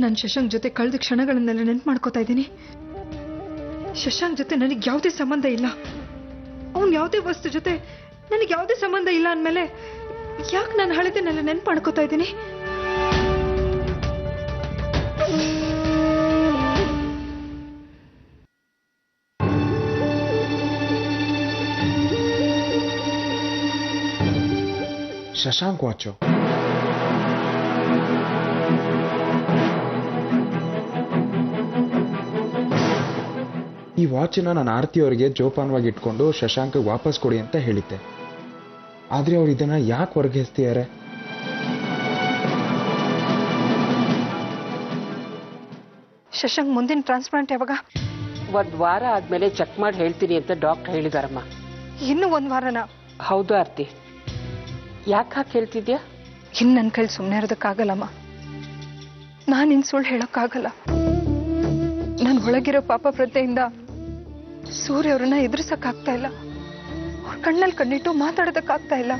ನಾನು ಶಶಾಂಕ್ ಜೊತೆ ಕಳೆದ ಕ್ಷಣಗಳನ್ನೆಲ್ಲ ನೆನ್ಪು ಮಾಡ್ಕೋತಾ ಇದ್ದೀನಿ. ಶಶಾಂಕ್ ಜೊತೆ ನನಗೆ ಯಾವುದೇ ಸಂಬಂಧ ಇಲ್ಲ, ಅವನು ಯಾವುದೇ ವಸ್ತು ಜೊತೆ ನನಗೆ ಯಾವುದೇ ಸಂಬಂಧ ಇಲ್ಲ ಅಂದಮೇಲೆ ಯಾಕೆ ನಾನು ಹಳೆದನ್ನೆಲ್ಲ ನೆನ್ಪು ಮಾಡ್ಕೋತಾ ಇದ್ದೀನಿ? ಶಶಾಂಕ್ ವಾಚು. ಈ ವಾಚನ್ನ ನಾನು ಆರತಿಯವರಿಗೆ ಜೋಪಾನವಾಗಿ ಇಟ್ಕೊಂಡು ಶಶಾಂಕ್ ವಾಪಸ್ ಕೊಡಿ ಅಂತ ಹೇಳಿದ್ದೆ. ಆದ್ರೆ ಅವ್ರು ಇದನ್ನ ಯಾಕೆ ಹೊರಗೆಸ್ತಿದ್ದಾರೆ? ಶಶಾಂಕ್ ಮುಂದಿನ ಟ್ರಾನ್ಸ್ಪ್ಲಾಂಟ್ ಯಾವಾಗ? 1 ವಾರ ಆದ್ಮೇಲೆ ಚೆಕ್ ಮಾಡಿ ಹೇಳ್ತೀನಿ ಅಂತ ಡಾಕ್ಟರ್ ಹೇಳಿದಾರಮ್ಮ. ಇನ್ನೂ 1 ವಾರನಾ? ಹೌದು ಆರ್ತಿ, ಯಾಕೆ ಹಾಕಿ ಹೇಳ್ತಿದ್ಯಾ? ಇನ್ನು ನನ್ನ ಕೈಲಿ ಸುಮ್ಮನೆ ಇರೋದಕ್ಕಾಗಲ್ಲಮ್ಮ. ನಾನಿನ್ ಸುಳ್ಳು ಹೇಳೋಕ್ಕಾಗಲ್ಲ. ನನ್ನ ಒಳಗಿರೋ ಪಾಪ ಪ್ರಜ್ಞೆಯಿಂದ ಸೂರ್ಯ ಅವ್ರನ್ನ ಎದುರಿಸಕ್ಕಾಗ್ತಾ ಇಲ್ಲ. ಅವ್ರ ಕಣ್ಣಲ್ಲಿ ಕಣ್ಣಿಟ್ಟು ಮಾತಾಡೋದಕ್ಕಾಗ್ತಾ ಇಲ್ಲ.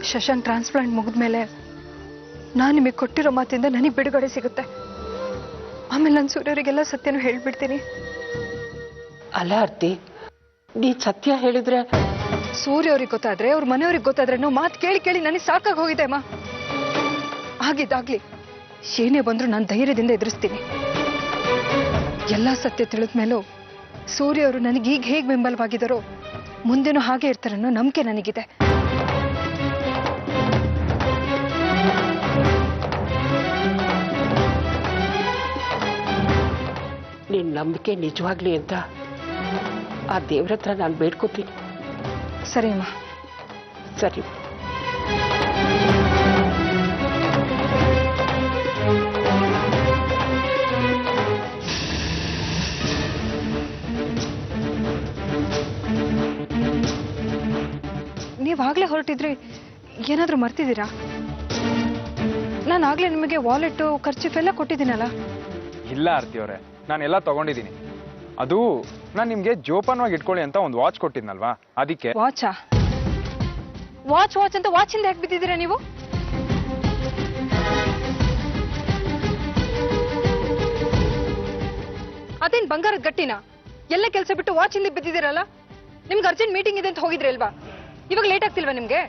ಶಶಾಂಕ್ ಟ್ರಾನ್ಸ್ಪ್ಲಾಂಟ್ ಮುಗಿದ್ಮೇಲೆ ನಾನು ನಿಮಗೆ ಕೊಟ್ಟಿರೋ ಮಾತಿಂದ ನನಗೆ ಬಿಡುಗಡೆ ಸಿಗುತ್ತೆ. ಆಮೇಲೆ ನಾನು ಸೂರ್ಯವರಿಗೆಲ್ಲ ಸತ್ಯನೂ ಹೇಳ್ಬಿಡ್ತೀನಿ. ಅಲ್ಲ ಆರ್ತಿ, ನೀ ಸತ್ಯ ಹೇಳಿದ್ರೆ ಸೂರ್ಯ ಅವ್ರಿಗೆ ಗೊತ್ತಾದ್ರೆ, ಅವ್ರ ಮನೆಯವ್ರಿಗೆ ಗೊತ್ತಾದ್ರೆ ನಾವು ಮಾತು ಕೇಳಿ ಕೇಳಿ ನನಗೆ ಸಾಕಾಗಿ ಹೋಗಿದೆ ಅಮ್ಮ. ಆಗಿದ್ದಾಗ್ಲಿ ಏನೇ ಬಂದ್ರು ನಾನು ಧೈರ್ಯದಿಂದ ಎದುರಿಸ್ತೀನಿ. ಎಲ್ಲ ಸತ್ಯ ತಿಳಿದ ಮೇಲೂ ಸೂರ್ಯ ಅವರು ನನಗೆ ಈಗ ಹೇಗೆ ಬೆಂಬಲವಾಗಿದ್ದಾರೋ ಮುಂದೆನೂ ಹಾಗೆ ಇರ್ತಾರನ್ನೋ ನಂಬಿಕೆ ನನಗಿದೆ. ನಿನ್ನ ನಂಬಿಕೆ ನಿಜವಾಗ್ಲಿ ಅಂತ ಆ ದೇವ್ರ ಹತ್ರ ನಾನು ಬೇಡ್ಕೋತೀನಿ. ಸರಿ ಅಮ್ಮ. ಸರಿ. ನೀವಾಗ್ಲೇ ಹೊರಟಿದ್ರಿ, ಏನಾದ್ರೂ ಮರ್ತಿದ್ದೀರಾ? ನಾನು ಆಗ್ಲೇ ನಿಮಗೆ ವಾಲೆಟ್ ಖರ್ಚಿಫ್ ಎಲ್ಲ ಕೊಟ್ಟಿದ್ದೀನಲ್ಲ? ಇಲ್ಲ ಆರ್ತಿಯವರೇ, ನಾನೆಲ್ಲ ತಗೊಂಡಿದ್ದೀನಿ. ಅದು ನಾನು ನಿಮ್ಗೆ ಜೋಪಾನವಾಗಿ ಇಟ್ಕೊಳ್ಳಿ ಅಂತ ಒಂದು ವಾಚ್ ಕೊಟ್ಟಿದ್ನಲ್ವಾ, ಅದಕ್ಕೆ. ವಾಚಾ? ವಾಚ್ ವಾಚ್ ಅಂತ ವಾಚಿಂದ ಯಾಕೆ ಬಿದ್ದಿದ್ದೀರಾ ನೀವು? ಅದೇನ್ ಬಂಗಾರದ ಗಟ್ಟಿನ? ಎಲ್ಲ ಕೆಲಸ ಬಿಟ್ಟು ವಾಚಿಂದ ಬಿದ್ದಿದ್ದೀರಲ್ಲ? ನಿಮ್ಗೆ ಅರ್ಜೆಂಟ್ ಮೀಟಿಂಗ್ ಇದೆ ಅಂತ ಹೋಗಿದ್ರಿ ಅಲ್ವಾ? ಇವಾಗ ಲೇಟ್ ಆಗ್ತಿಲ್ವಾ ನಿಮ್ಗೆ?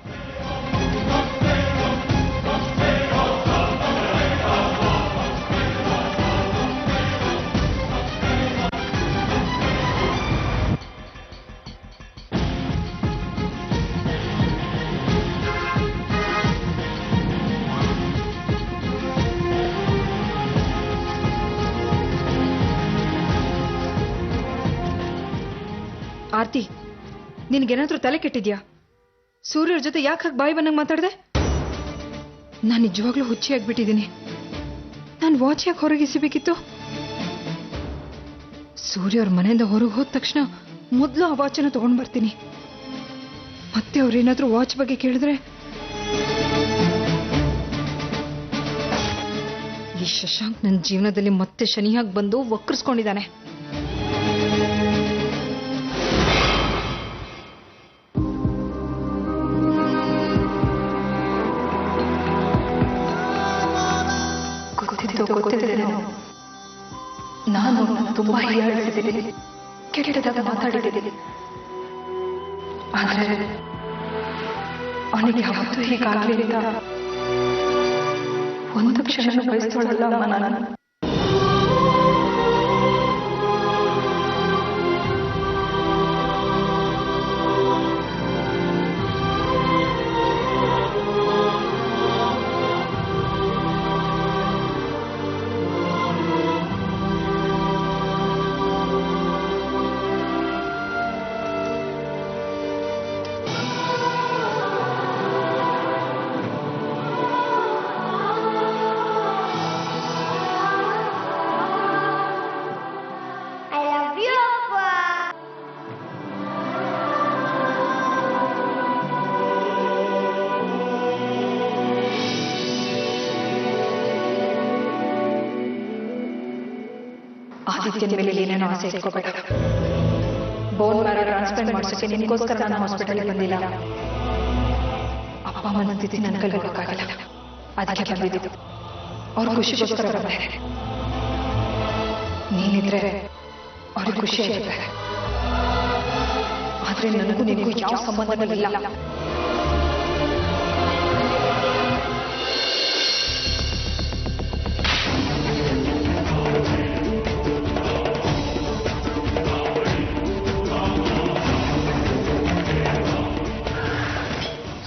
ಆರ್ತಿ, ನಿನ್ಗೇನಾದ್ರೂ ತಲೆ ಕೆಟ್ಟಿದ್ಯಾ? ಸೂರ್ಯರ ಜೊತೆ ಯಾಕೆ ಹಾಗೆ ಬಾಯಿ ಬಂದಂಗೆ ಮಾತಾಡ್ದೆ? ನಾನು ನಿಜವಾಗ್ಲೂ ಹುಚ್ಚಿಯಾಗ್ಬಿಟ್ಟಿದ್ದೀನಿ. ನಾನು ವಾಚ್ ಯಾಕೆ ಹೊರಗೆ ಎಸಿಬೇಕಿತ್ತು? ಸೂರ್ಯ ಅವ್ರ ಮನೆಯಿಂದ ಹೊರಗೆ ಹೋದ ತಕ್ಷಣ ಮೊದಲು ಆ ವಾಚನ್ನು ತಗೊಂಡು ಬರ್ತೀನಿ. ಮತ್ತೆ ಅವ್ರೇನಾದ್ರೂ ವಾಚ್ ಬಗ್ಗೆ ಕೇಳಿದ್ರೆ ಈ ಶಶಾಂಕ್ ನನ್ನ ಜೀವನದಲ್ಲಿ ಮತ್ತೆ ಶನಿಯಾಗಿ ಬಂದು ವಕ್ರಿಸ್ಕೊಂಡಿದ್ದಾನೆ. ಗೊತ್ತಿದ್ದೇನೆ, ನಾನು ತುಂಬಾ ಹೀಯಾಳಿಸಿದ್ದೀನಿ, ಕೆಟ್ಟದಾಗ ಮಾತಾಡಿದ್ದೀನಿ. ಆದ್ರೆ ಅವನಿಗೆ ಯಾವತ್ತೂ ಹೀಗಾಗಲಿಲ್ಲ. ಒಂದು ಕ್ಷಣ ಬಯಸ್ತೊಳಲ್ಲ ನಾನು. ಆದಿತ್ಯನ ಮೇಲೆ ಏನೇನೋ ಆಸೆ ಇಟ್ಕೋಬೇಡ. ಬೋನ್ ಮ್ಯಾರೋ ಟ್ರಾನ್ಸ್ಪ್ಲಾಂಟ್ ಮಾಡಿಸೋಕೆ ನಿನಗೋಸ್ಕರ ನಾನು ಹಾಸ್ಪಿಟಲ್ಗೆ ಬಂದಿಲ್ಲ. ಅಪ್ಪ ಅಮ್ಮನ ಸ್ಥಿತಿ ನನ್ನ ಕೈಲಿ ಹೋಗೋಕ್ಕಾಗಲ್ಲ, ಅದಕ್ಕೆ ಬಂದಿದ್ದು. ಅವ್ರ ಖುಷಿಗೋಸ್ಕರ ಬಂದೆ. ನೀನಿದ್ರೆ ಅವ್ರಿಗೆ ಖುಷಿ ಆಗುತ್ತೆ. ಆದ್ರೆ ನನಗೂ ನಿನಗೂ ಯಾವ ಸಂಬಂಧನೂ ಇಲ್ಲ.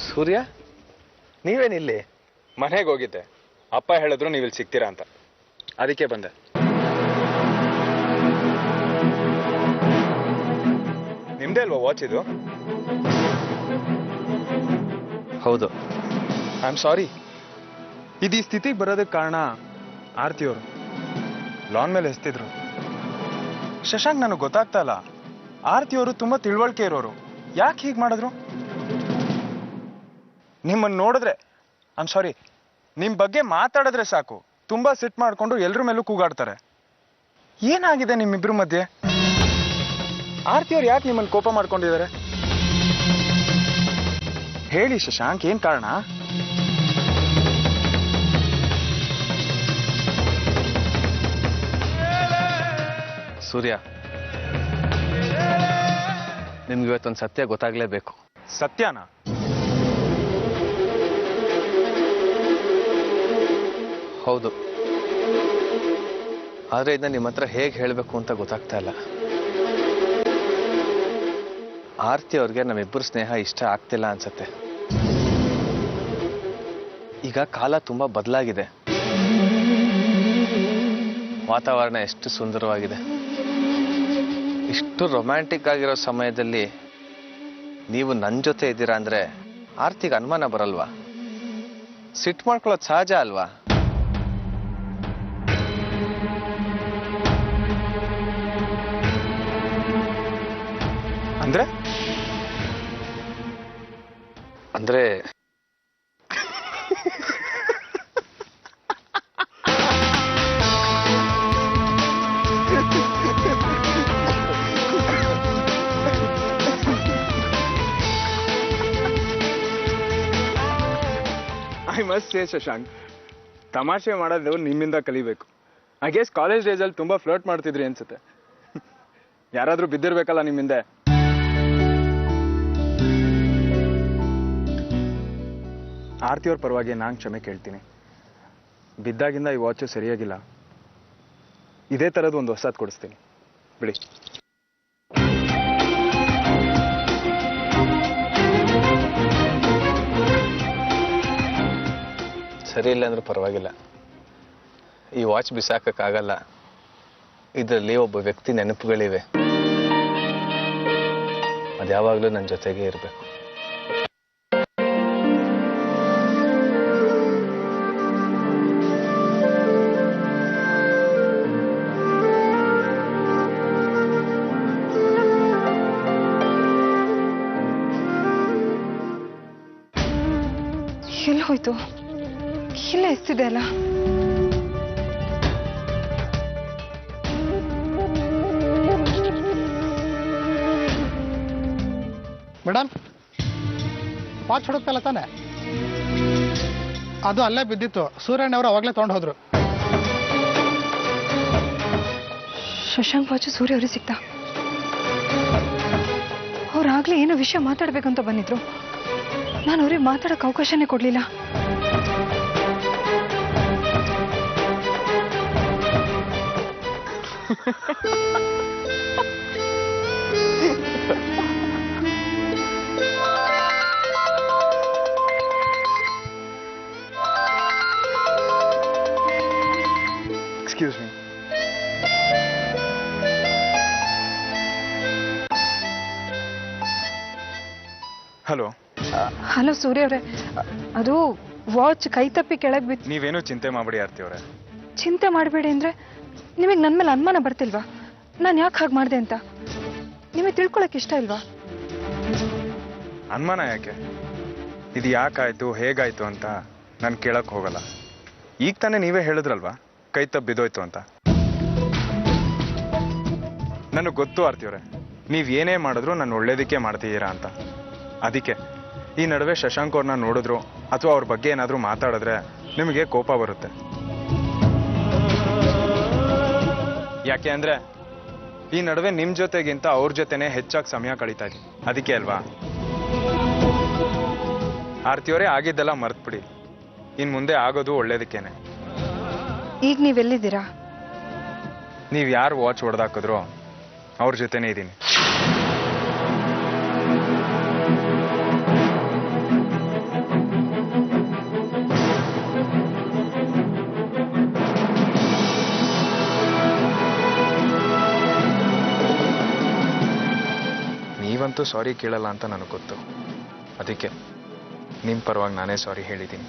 ಸೂರ್ಯ, ನೀವೇನಿಲ್ಲಿ? ಮನೆಗೆ ಹೋಗಿದ್ದೆ. ಅಪ್ಪ ಹೇಳಿದ್ರು ನೀವು ಇಲ್ಲಿ ಸಿಗ್ತೀರಾ ಅಂತ, ಅದಕ್ಕೆ ಬಂದೆ. ನಿಮ್ದೇ ಅಲ್ವಾ ವಾಚ್ ಇದು? ಹೌದು. I am sorry. ಇದು ಈ ಸ್ಥಿತಿಗೆ ಬರೋದಕ್ಕೆ ಕಾರಣ ಆರ್ತಿಯವರು ಲಾನ್ ಮೇಲೆ ಎಸ್ತಿದ್ರು. ಶಶಾಂಕ್, ನನಗೆ ಗೊತ್ತಾಗ್ತಾ ಇಲ್ಲ. ಆರ್ತಿಯವರು ತುಂಬಾ ತಿಳುವಳಿಕೆ ಇರೋರು. ಯಾಕೆ ಹೀಗೆ ಮಾಡಿದ್ರು? ನಿಮ್ಮನ್ನು ನೋಡಿದ್ರೆ, ಐ ಆಮ್ ಸಾರಿ, ನಿಮ್ಮ ಬಗ್ಗೆ ಮಾತಾಡಿದ್ರೆ ಸಾಕು ತುಂಬಾ ಸಿಟ್ ಮಾಡ್ಕೊಂಡು ಎಲ್ರ ಮೇಲೂ ಕೂಗಾಡ್ತಾರೆ. ಏನಾಗಿದೆ ನಿಮ್ಮಿಬ್ರ ಮಧ್ಯೆ? ಆರ್ತಿಯವ್ರು ಯಾಕೆ ನಿಮ್ಮನ್ನು ಕೋಪ ಮಾಡ್ಕೊಂಡಿದ್ದಾರೆ? ಹೇಳಿ ಶಶಾಂಕ್, ಏನ್ ಕಾರಣ? ಸೂರ್ಯ, ನಿಮ್ಗೆ ಇವತ್ತೊಂದು ಸತ್ಯ ಗೊತ್ತಾಗ್ಲೇಬೇಕು. ಸತ್ಯನಾ? ಹೌದು. ಆದ್ರೆ ಇದನ್ನ ನಿಮ್ಮ ಹತ್ರ ಹೇಗೆ ಹೇಳಬೇಕು ಅಂತ ಗೊತ್ತಾಗ್ತಾ ಇಲ್ಲ. ಆರ್ತಿ ಅವ್ರಿಗೆ ನಮ್ಮಿಬ್ಬರು ಸ್ನೇಹ ಇಷ್ಟ ಆಗ್ತಿಲ್ಲ ಅನ್ಸತ್ತೆ. ಈಗ ಕಾಲ ತುಂಬಾ ಬದಲಾಗಿದೆ. ವಾತಾವರಣ ಎಷ್ಟು ಸುಂದರವಾಗಿದೆ. ಇಷ್ಟು ರೊಮ್ಯಾಂಟಿಕ್ ಆಗಿರೋ ಸಮಯದಲ್ಲಿ ನೀವು ನನ್ನ ಜೊತೆ ಇದ್ದೀರಾ ಅಂದ್ರೆ ಆರ್ತಿಗೆ ಅನುಮಾನ ಬರಲ್ವಾ? ಸಿಟ್ಟು ಮಾಡ್ಕೊಳ್ಳೋದು ಸಹಜ ಅಲ್ವಾ? ಅಂದ್ರೆ ಅಂದ್ರೆ ಐ ಮಸ್ಟ್ ಸೇ ಶಶಾಂಕ್, ತಮಾಷೆ ಮಾಡೋದು ನಿಮ್ಮಿಂದ ಕಲಿಬೇಕು. ಐ ಗೆಸ್ ಕಾಲೇಜ್ ಡೇಸಲ್ಲಿ ತುಂಬಾ ಫ್ಲರ್ಟ್ ಮಾಡ್ತಿದ್ರಿ ಅನ್ಸುತ್ತೆ. ಯಾರಾದ್ರೂ ಬಿದ್ದಿರ್ಬೇಕಲ್ಲ ನಿಮ್ಮಿಂದೆ. ಆರ್ತಿಯವ್ರ ಪರವಾಗಿ ನಾನು ಕ್ಷಮೆ ಕೇಳ್ತೀನಿ. ಬಿದ್ದಾಗಿಂದ ಈ ವಾಚು ಸರಿಯಾಗಿಲ್ಲ. ಇದೇ ಥರದ್ದು ಒಂದು ಹೊಸದು ಕೊಡಿಸ್ತೀನಿ ಬಿಡಿ. ಸರಿ ಇಲ್ಲ ಅಂದ್ರೂ ಪರವಾಗಿಲ್ಲ. ಈ ವಾಚ್ ಬಿಸಾಕಕ್ಕಾಗಲ್ಲ. ಇದರಲ್ಲಿ ಒಬ್ಬ ವ್ಯಕ್ತಿ ನೆನಪುಗಳಿವೆ. ಅದು ಯಾವಾಗಲೂ ನನ್ನ ಜೊತೆಗೆ ಇರಬೇಕು. ಎಲ್ಲಿ ಹೋಯ್ತು? ಇಲ್ಲ ಎಷ್ಟಿದೆ ಅಲ್ಲ. ಮೇಡಮ್, ವಾಚ್ ಹುಡುಕ್ತಲ್ಲ ತಾನೆ? ಅದು ಅಲ್ಲೇ ಬಿದ್ದಿತ್ತು. ಸೂರ್ಯಣ್ಣವರು ಅವಾಗಲೇ ತೊಗೊಂಡು ಹೋದ್ರು. ಶಶಾಂಕ್ ವಾಚು ಸೂರ್ಯ ಅವ್ರಿಗೆ ಸಿಕ್ತಾ? ಅವ್ರಾಗ್ಲೇ ಏನೋ ವಿಷಯ ಮಾತಾಡ್ಬೇಕಂತ ಬಂದಿದ್ರು. ನಾನು ಅವ್ರಿಗೆ ಮಾತಾಡೋಕೆ ಅವಕಾಶನೇ ಕೊಡ್ಲಿಲ್ಲ. Excuse me. ಹಲೋ. ಹಲೋ ಸೂರ್ಯ ಅವರೇ, ಅದು ವಾಚ್ ಕೈ ತಪ್ಪಿ ಕೆಳಗೆ ಬಿತ್ತು. ನೀವೇನು ಚಿಂತೆ ಮಾಡಬೇಡಿ ಆರ್ತಿ ಅವರೇ. ಚಿಂತೆ ಮಾಡಬೇಡಿ ಅಂದ್ರೆ ನಿಮಗೆ ನನ್ನ ಮೇಲೆ ಅನುಮಾನ ಬರ್ತಿಲ್ವಾ? ನಾನು ಯಾಕೆ ಹಾಗೆ ಮಾಡಿದೆ ಅಂತ ನಿಮಗೆ ತಿಳ್ಕೊಳಕ್ಕೆ ಇಷ್ಟ ಇಲ್ವಾ? ಅನುಮಾನ ಯಾಕೆ? ಇದು ಯಾಕಾಯ್ತು, ಹೇಗಾಯ್ತು ಅಂತ ನಾನು ಕೇಳಕ್ ಹೋಗಲ್ಲ. ಈಗ ತಾನೇ ನೀವೇ ಹೇಳಿದ್ರಲ್ವಾ ಕೈ ತಪ್ಪು ಬಿದ್ದೋಯ್ತು ಅಂತ. ನನಗೆ ಗೊತ್ತು ಆರ್ತಿಯವರೇ, ನೀವು ಏನೇ ಮಾಡಿದ್ರು ನಾನು ಒಳ್ಳೇದಕ್ಕೆ ಮಾಡ್ತಿದ್ದೀರಾ ಅಂತ. ಅದಕ್ಕೆ ಈ ನಡುವೆ ಶಶಾಂಕ್ ಅವ್ರನ್ನ ನೋಡಿದ್ರು ಅಥವಾ ಅವ್ರ ಬಗ್ಗೆ ಏನಾದರೂ ಮಾತಾಡಿದ್ರೆ ನಿಮಗೆ ಕೋಪ ಬರುತ್ತೆ. ಯಾಕೆ ಅಂದ್ರೆ ಈ ನಡುವೆ ನಿಮ್ ಜೊತೆಗಿಂತ ಅವ್ರ ಜೊತೆನೆ ಹೆಚ್ಚಾಗಿ ಸಮಯ ಕಳೀತಾ ಇದ್ದೀನಿ. ಅದಕ್ಕೆ ಅಲ್ವಾ? ಆರ್ತಿಯವರೇ, ಆಗಿದ್ದೆಲ್ಲ ಮರ್ತ್ಬಿಡಿ. ಇನ್ ಮುಂದೆ ಆಗೋದು ಒಳ್ಳೇದಕ್ಕೇನೆ. ಈಗ ನೀವೆಲ್ಲಿದ್ದೀರಾ? ನೀವ್ ಯಾರು ವಾಚ್ ಹೊಡೆದಾಕಿದ್ರೋ ಅವ್ರ ಜೊತೆನೇ ಇದ್ದೀನಿ. ನೀವಂತೂ ಸಾರಿ ಕೇಳಲ್ಲ ಅಂತ ನನಗೆ ಗೊತ್ತು. ಅದಕ್ಕೆ ನಿಮ್ಮ ಪರವಾಗಿ ನಾನೇ ಸಾರಿ ಹೇಳಿದ್ದೀನಿ.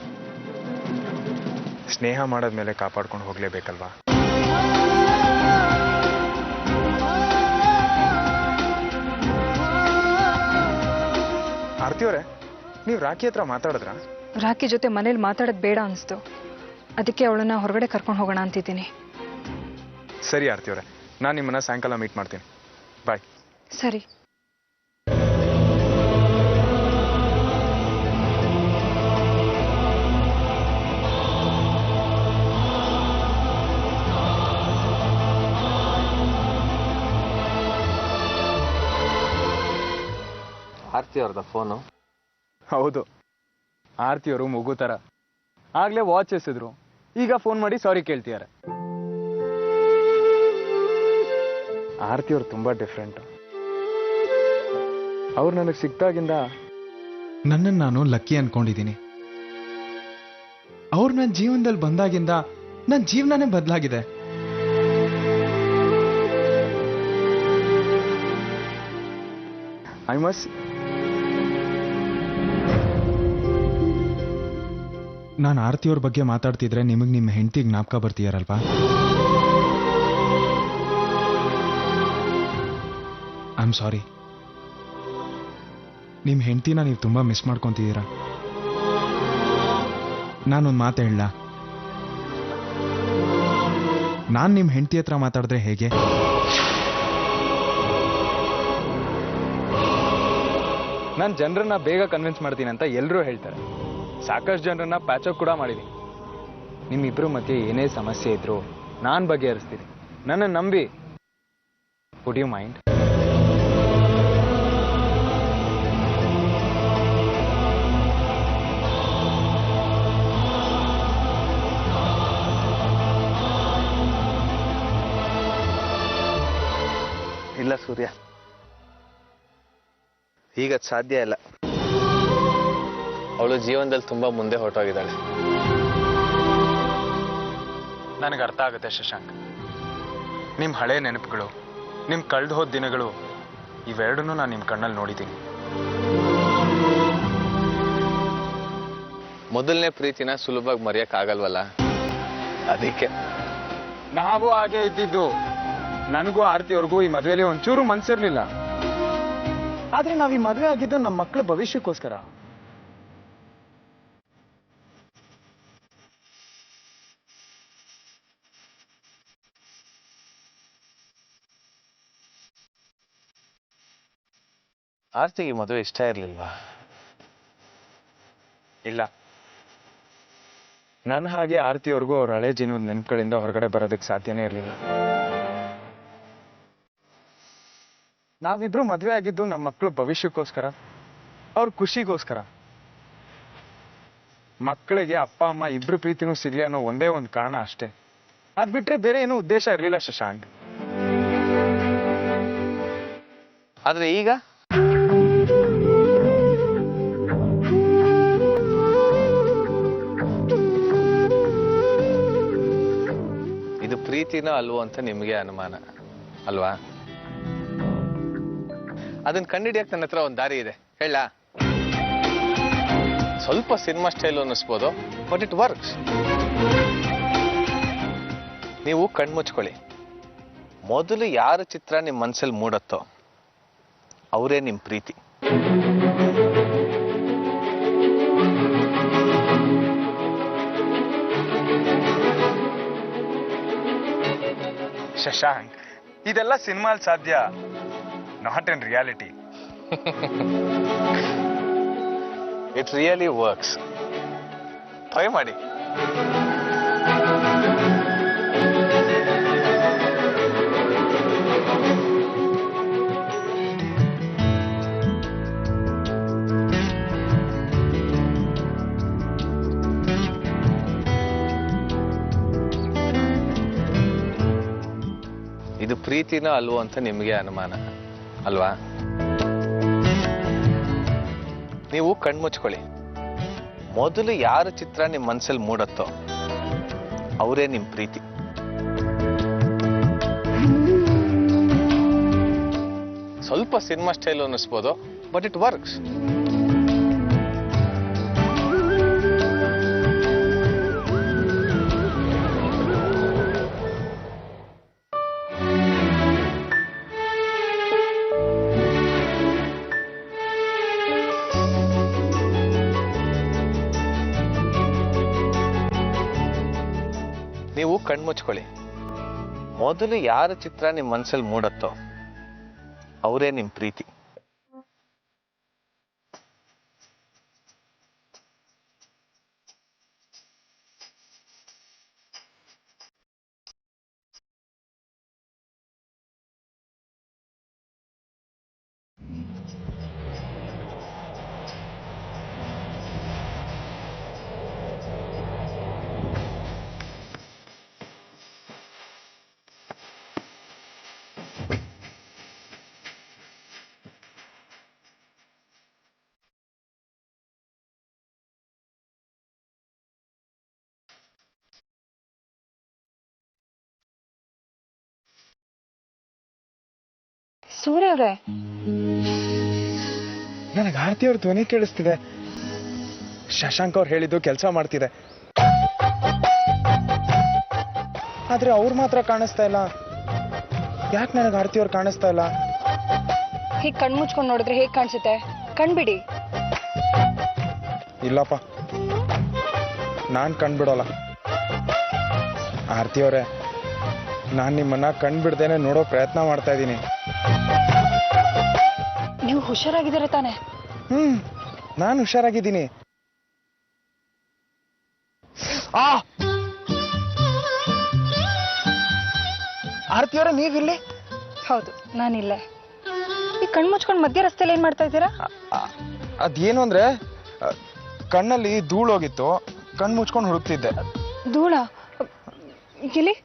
ಸ್ನೇಹ ಮಾಡೋದ್ಮೇಲೆ ಕಾಪಾಡ್ಕೊಂಡು ಹೋಗ್ಲೇಬೇಕಲ್ವಾ? ಆರ್ತಿಯವರೇ, ನೀವು ರಾಖಿ ಹತ್ರ ಮಾತಾಡಿದ್ರಾ? ರಾಖಿ ಜೊತೆ ಮನೇಲಿ ಮಾತಾಡೋದು ಬೇಡ ಅನಿಸ್ತು. ಅದಕ್ಕೆ ಅವಳನ್ನ ಹೊರಗಡೆ ಕರ್ಕೊಂಡು ಹೋಗೋಣ ಅಂತಿದ್ದೀನಿ. ಸರಿ ಆರ್ತಿಯವರೇ, ನಾನು ನಿಮ್ಮನ್ನ ಸಾಯಂಕಾಲ ಮೀಟ್ ಮಾಡ್ತೀನಿ. ಬಾಯ್. ಸರಿ. ಆರ್ತಿ ಅವ್ರದ ಫೋನು? ಹೌದು, ಆರ್ತಿಯವರು ಮಗು ಥರ. ಆಗ್ಲೇ ವಾಚ್ ಎಸಿದ್ರು, ಈಗ ಫೋನ್ ಮಾಡಿ ಸಾರಿ ಕೇಳ್ತಿದ್ದಾರೆ. ಆರ್ತಿಯವರು ತುಂಬಾ ಡಿಫ್ರೆಂಟ್. ಅವ್ರು ನನಗೆ ಸಿಕ್ತಾಗಿಂದ ನನ್ನನ್ನು ನಾನು ಲಕ್ಕಿ ಅನ್ಕೊಂಡಿದ್ದೀನಿ. ಅವ್ರು ನನ್ನ ಜೀವನದಲ್ಲಿ ಬಂದಾಗಿಂದ ನನ್ನ ಜೀವನನೇ ಬದಲಾಗಿದೆ. ಐ ಮಸ್ಟ್ ನಾನು ಆರ್ತಿಯವ್ರ ಬಗ್ಗೆ ಮಾತಾಡ್ತಿದ್ರೆ ನಿಮಗೆ ನಿಮ್ಮ ಹೆಂಡತಿ ಜ್ಞಾಪಕ ಬರ್ತೀಯಾರಲ್ವಾ? I am sorry. ನಿಮ್ಮ ಹೆಂಡತಿನ ನೀವು ತುಂಬಾ ಮಿಸ್ ಮಾಡ್ಕೊತಿದ್ದೀರಾ. ನಾನೊಂದು ಮಾತು ಹೇಳ, ನಾನು ನಿಮ್ಮ ಹೆಂಡತಿ ಹತ್ರ ಮಾತಾಡಿದ್ರೆ ಹೇಗೆ? ನಾನು ಜನರನ್ನ ಬೇಗ ಕನ್ವಿನ್ಸ್ ಮಾಡ್ತೀನಿ ಅಂತ ಎಲ್ಲರೂ ಹೇಳ್ತಾರೆ. ಸಾಕಷ್ಟು ಜನರನ್ನ ಪ್ಯಾಚಪ್ ಕೂಡ ಮಾಡಿದ್ದೀನಿ. ನಿಮ್ಮಿಬ್ರು ಮಧ್ಯೆ ಏನೇ ಸಮಸ್ಯೆ ಇದ್ರು ನಾನು ಬಗೆಹರಿಸ್ತೀನಿ. ನನ್ನ ನಂಬಿ. Would you mind? ಇಲ್ಲ ಸೂರ್ಯ, ಈಗ ಸಾಧ್ಯ ಇಲ್ಲ. ಅವಳು ಜೀವನದಲ್ಲಿ ತುಂಬಾ ಮುಂದೆ ಹೊರಟೋಗಿದ್ದಾಳೆ. ನನಗೆ ಅರ್ಥ ಆಗುತ್ತೆ ಶಶಾಂಕ್. ನಿಮ್ಮ ಹಳೆ ನೆನಪುಗಳು, ನಿಮ್ಮ ಕಳೆದು ಹೋದ ದಿನಗಳು, ಇವೆರಡನ್ನೂ ನಾನು ನಿಮ್ಮ ಕಣ್ಣಲ್ಲಿ ನೋಡಿದ್ದೀನಿ. ಮೊದಲನೇ ಪ್ರೀತಿನ ಸುಲಭವಾಗಿ ಮರೆಯಕ್ಕಾಗಲ್ವಲ್ಲ, ಅದಕ್ಕೆ. ನಾವು ಹಾಗೆ ಇದ್ದಿದ್ದು. ನನಗೂ ಆರ್ತಿಯವ್ರಿಗೂ ಈ ಮದುವೆಲಿ ಒಂಚೂರು ಮನ್ಸಿರ್ಲಿಲ್ಲ. ಆದ್ರೆ ನಾವು ಈ ಮದುವೆ ಆಗಿದ್ದು ನಮ್ಮ ಮಕ್ಕಳ ಭವಿಷ್ಯಕ್ಕೋಸ್ಕರ. ಆರ್ತಿಗೆ ಮದುವೆ ಇಷ್ಟ ಇರ್ಲಿಲ್ವಾ? ಇಲ್ಲ, ನನ್ನ ಹಾಗೆ ಆರ್ತಿಯವ್ರಿಗೂ ಅವ್ರ ಹಳೆ ಜೀವನದ ನೆನಪುಗಳಿಂದ ಹೊರಗಡೆ ಬರೋದಕ್ಕೆ ಸಾಧ್ಯನೇ ಇರಲಿಲ್ಲ. ನಾವಿಬ್ರು ಮದುವೆ ಆಗಿದ್ದು ನಮ್ಮ ಮಕ್ಕಳು ಭವಿಷ್ಯಕ್ಕೋಸ್ಕರ, ಅವ್ರ ಖುಷಿಗೋಸ್ಕರ. ಮಕ್ಕಳಿಗೆ ಅಪ್ಪ ಅಮ್ಮ ಇಬ್ರು ಪ್ರೀತಿನೂ ಸಿಗ್ಲಿ ಅನ್ನೋ ಒಂದೇ ಒಂದು ಕಾರಣ ಅಷ್ಟೇ. ಅದ್ ಬಿಟ್ರೆ ಬೇರೆ ಏನೂ ಉದ್ದೇಶ ಇರಲಿಲ್ಲ ಶಶಾಂಕ್. ಆದ್ರೆ ಈಗ ಇದು ಪ್ರೀತಿನೋ ಅಲ್ವೋ ಅಂತ ನಿಮಗೆ ಅನುಮಾನ ಅಲ್ವಾ? ಅದನ್ನ ಕಂಡಿಡಿಯಕ್ಕೆ ನನ್ನ ಹತ್ರ ಒಂದು ದಾರಿ ಇದೆ, ಹೇಳ? ಸ್ವಲ್ಪ ಸಿನಿಮಾ ಸ್ಟೈಲ್ ಅನ್ನಿಸ್ಬೋದು, ಬಟ್ ಇಟ್ ವರ್ಕ್ಸ್. ನೀವು ಕಣ್ಮುಚ್ಕೊಳ್ಳಿ. ಮೊದಲು ಯಾರ ಚಿತ್ರ ನಿಮ್ಮ ಮನಸ್ಸಲ್ಲಿ ಮೂಡತ್ತೋ ಅವರೇ ನಿಮ್ಮ ಪ್ರೀತಿ. ಶಶಾಂಕ್, ಇದೆಲ್ಲ ಸಿನಿಮಾಲ್ ಸಾಧ್ಯ, not in reality. It really works. Try ಮಾಡಿ. ಇದು ಪ್ರೀತಿನೋ ಅಲ್ವೋ ಅಂತ ನಿಮಗೆ ಅನುಮಾನ ಅಲ್ವಾ? ನೀವು ಕಣ್ಮುಚ್ಕೊಳ್ಳಿ. ಮೊದಲು ಯಾರ ಚಿತ್ರ ನಿಮ್ಮ ಮನಸ್ಸಲ್ಲಿ ಮೂಡತ್ತೋ ಅವರೇ ನಿಮ್ಮ ಪ್ರೀತಿ. ಸ್ವಲ್ಪ ಸಿನಿಮಾ ಸ್ಟೈಲ್ ಅನ್ನಿಸ್ಬೋದು, ಬಟ್ ಇಟ್ ವರ್ಕ್ಸ್. ನೀವು ಕಣ್ಮುಚ್ಕೊಳ್ಳಿ. ಮೊದಲು ಯಾರ ಚಿತ್ರ ನಿಮ್ಮ ಮನಸ್ಸಲ್ಲಿ ಮೂಡತ್ತೋ ಅವರೇ ನಿಮ್ಮ ಪ್ರೀತಿ. ಸೂರ್ಯ ಅವರೇ, ನನಗೆ ಆರತಿ ಅವ್ರ ಧ್ವನಿ ಕೇಳಿಸ್ತಿದೆ. ಶಶಾಂಕ್ ಅವ್ರು ಹೇಳಿದ್ದು ಕೆಲಸ ಮಾಡ್ತಿದೆ, ಆದ್ರೆ ಅವ್ರು ಮಾತ್ರ ಕಾಣಿಸ್ತಾ ಇಲ್ಲ. ಯಾಕೆ ನನಗೆ ಆರತಿ ಅವ್ರು ಕಾಣಿಸ್ತಾ ಇಲ್ಲ? ಹೀಗೆ ಕಣ್ ಮುಚ್ಕೊಂಡು ನೋಡಿದ್ರೆ ಹೇಗ್ ಕಾಣಿಸುತ್ತೆ? ಕಣ್ಬಿಡಿ. ಇಲ್ಲಪ್ಪ, ನಾನ್ ಕಣ್ಬಿಡೋಲ್ಲ. ಆರತಿ ಅವರೇ, ನಾನ್ ನಿಮ್ಮನ್ನ ಕಣ್ಬಿಡ್ದೇನೆ ನೋಡೋ ಪ್ರಯತ್ನ ಮಾಡ್ತಾ ಇದ್ದೀನಿ. ನೀವು ಹುಷಾರಾಗಿದ್ದೀರ ತಾನೆ? ನಾನು ಹುಷಾರಾಗಿದ್ದೀನಿ. ಆರತಿ ಅವರೇ, ನೀವಿಲ್ಲಿ? ಹೌದು, ನಾನಿಲ್ಲೇ. ಈ ಕಣ್ ಮುಚ್ಕೊಂಡು ಮಧ್ಯ ರಸ್ತೆಯಲ್ಲಿ ಏನ್ ಮಾಡ್ತಾ ಇದ್ದೀರಾ? ಅದೇನು ಅಂದ್ರೆ ಕಣ್ಣಲ್ಲಿ ಧೂಳೋಗಿತ್ತು, ಕಣ್ ಮುಚ್ಕೊಂಡು ಹುಡುಕ್ತಿದ್ದೆ. ಧೂಳ? ಎಲ್ಲಿ?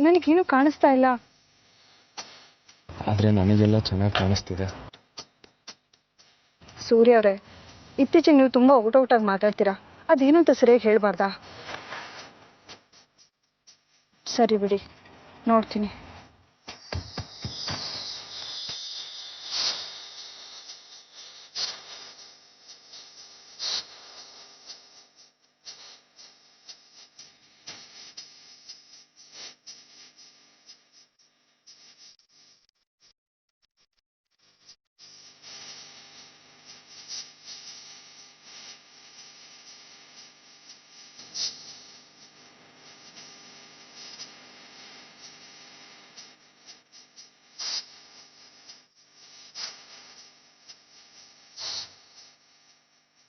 ನನಗೇನು ಕಾಣಿಸ್ತಾ ಇಲ್ಲ. ಆದ್ರೆ ನನಗೆಲ್ಲ ಚೆನ್ನಾಗಿ ಕಾಣಿಸ್ತಿದೆ. ಸೂರ್ಯ ಅವರೇ, ಇತ್ತೀಚೆಗೆ ನೀವು ತುಂಬಾ ಔಟಾಗಿ ಮಾತಾಡ್ತೀರಾ. ಅದೇನು ಅಂತ ಸರಿಯಾಗಿ ಹೇಳ್ಬಾರ್ದಾ? ಸರಿ ಬಿಡಿ, ನೋಡ್ತೀನಿ.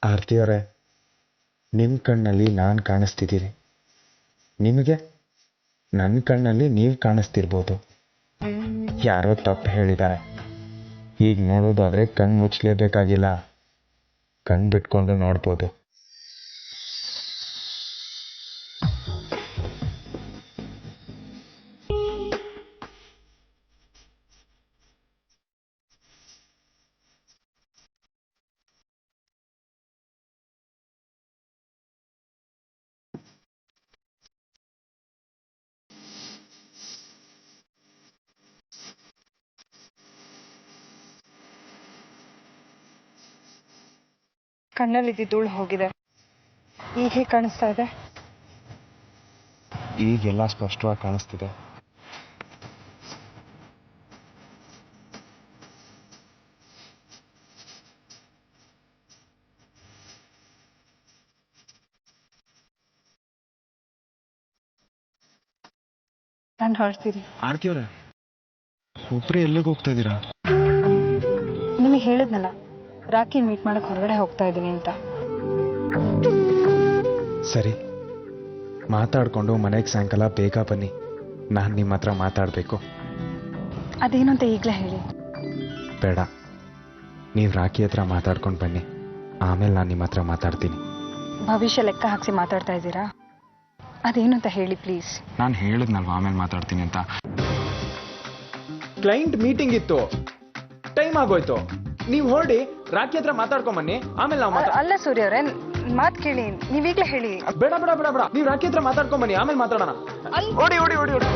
ಆರತಿ ಅವರೇ, ನಿಮ್ಮ ಕಣ್ಣಲ್ಲಿ ನಾನು ಕಾಣಿಸ್ತಿದ್ದೀನಿ, ನಿಮಗೆ ನನ್ನ ಕಣ್ಣಲ್ಲಿ ನೀವು ಕಾಣಿಸ್ತಿರ್ಬೋದು. ಯಾರೋ ತಪ್ಪು ಹೇಳಿದ್ದಾರೆ. ಈಗ ನೋಡೋದಾದ್ರೆ ಕಣ್ಣು ಮುಚ್ಚಲೇಬೇಕಾಗಿಲ್ಲ, ಕಣ್ಣು ಬಿಟ್ಕೊಂಡು ನೋಡ್ಬೋದು. ಕಣ್ಣಲ್ಲಿ ಧೂಳು ಹೋಗಿದೆ. ಈಗ ಹೇಗೆ ಕಾಣಿಸ್ತಾ ಇದೆ? ಈಗೆಲ್ಲ ಸ್ಪಷ್ಟವಾಗಿ ಕಾಣಿಸ್ತಿದೆ. ನಾನು ಹೊರಡ್ತೀನಿ. ಆರತಿ ಅವರೇ, ಒಬ್ಬರೇ ಎಲ್ಲಿಗೆ ಹೋಗ್ತಾ ಇದ್ದೀರಾ? ನಿಮಗೆ ಹೇಳಿದ್ನಲ್ಲ, ರಾಕಿ ಮೀಟ್ ಮಾಡಕ್ ಹೊರಗಡೆ ಹೋಗ್ತಾ ಇದ್ದೀನಿ ಅಂತ. ಸರಿ, ಮಾತಾಡ್ಕೊಂಡು ಮನೆಗೆ ಸಾಯಂಕಾಲ ಬೇಗ ಬನ್ನಿ. ನಾನು ನಿಮ್ಮ ಹತ್ರ ಮಾತಾಡಬೇಕು. ಅದೇನು ಅಂತ ಈಗಲೇ ಹೇಳಿ. ಬೇಡ, ನೀವು ರಾಖಿ ಹತ್ರ ಮಾತಾಡ್ಕೊಂಡು ಬನ್ನಿ, ಆಮೇಲೆ ನಾನು ನಿಮ್ಮ ಹತ್ರ ಮಾತಾಡ್ತೀನಿ. ಭವಿಷ್ಯ ಲೆಕ್ಕ ಹಾಕ್ಸಿ ಮಾತಾಡ್ತಾ ಇದ್ದೀರಾ? ಅದೇನು ಅಂತ ಹೇಳಿ ಪ್ಲೀಸ್. ನಾನು ಹೇಳಿದ್ನಲ್ವ ಆಮೇಲೆ ಮಾತಾಡ್ತೀನಿ ಅಂತ. ಕ್ಲೈಂಟ್ ಮೀಟಿಂಗ್ ಇತ್ತು, ಟೈಮ್ ಆಗೋಯ್ತು. ನೀವು ಹೊರಡಿ, ರಾಖಿ ಹತ್ರ ಮಾತಾಡ್ಕೊಂಡ್ ಬನ್ನಿ, ಆಮೇಲೆ ನಾವು ಅಲ್ಲ ಸೂರ್ಯ ಅವರೇ, ಮಾತು ಕೇಳಿ, ನೀವೀಗ್ಲೇ ಹೇಳಿ. ಬೇಡ ಬೇಡ ಬೇಡ ಬೇಡ, ನೀವು ರಾಖಿ ಹತ್ರ ಮಾತಾಡ್ಕೊಂಡ್ ಬನ್ನಿ, ಆಮೇಲೆ ಮಾತಾಡೋಣ. ಓಡಿ ಓಡಿ ಓಡಿ ಓಡಿ.